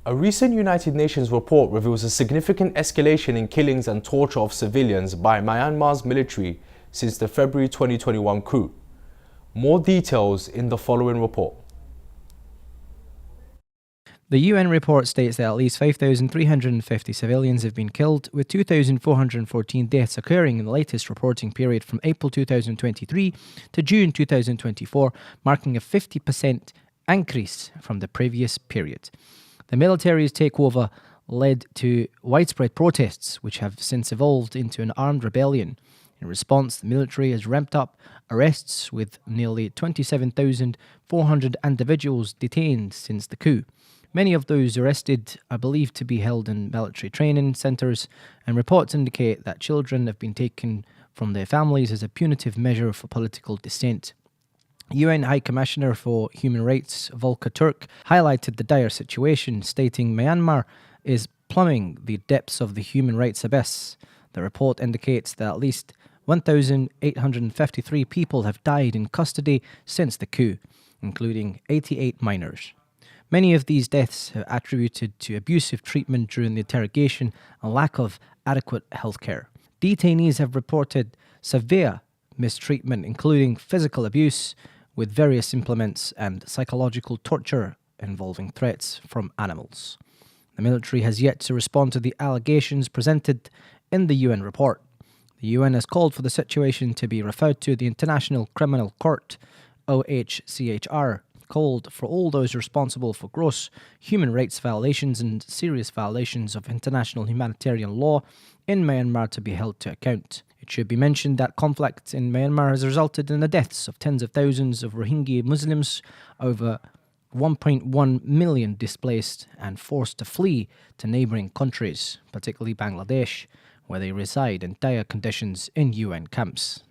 A recent United Nations report reveals a significant escalation in killings and torture of civilians by Myanmar's military since the February 2021 coup. More details in the following report. The UN report states that at least 5,350 civilians have been killed, with 2,414 deaths occurring in the latest reporting period from April 2023 to June 2024, marking a 50% increase from the previous period. The military's takeover led to widespread protests, which have since evolved into an armed rebellion. In response, the military has ramped up arrests, with nearly 27,400 individuals detained since the coup. Many of those arrested are believed to be held in military training centres, and reports indicate that children have been taken from their families as a punitive measure for political dissent. UN High Commissioner for Human Rights Volker Turk highlighted the dire situation, stating Myanmar is plumbing the depths of the human rights abyss. The report indicates that at least 1,853 people have died in custody since the coup, including 88 minors. Many of these deaths are attributed to abusive treatment during the interrogation and lack of adequate healthcare. Detainees have reported severe mistreatment, including physical abuse with various implements and psychological torture involving threats from animals. The military has yet to respond to the allegations presented in the UN report. The UN has called for the situation to be referred to the International Criminal Court, OHCHR, called for all those responsible for gross human rights violations and serious violations of international humanitarian law in Myanmar to be held to account. It should be mentioned that conflict in Myanmar has resulted in the deaths of tens of thousands of Rohingya Muslims, over 1.1 million displaced and forced to flee to neighbouring countries, particularly Bangladesh, where they reside in dire conditions in UN camps.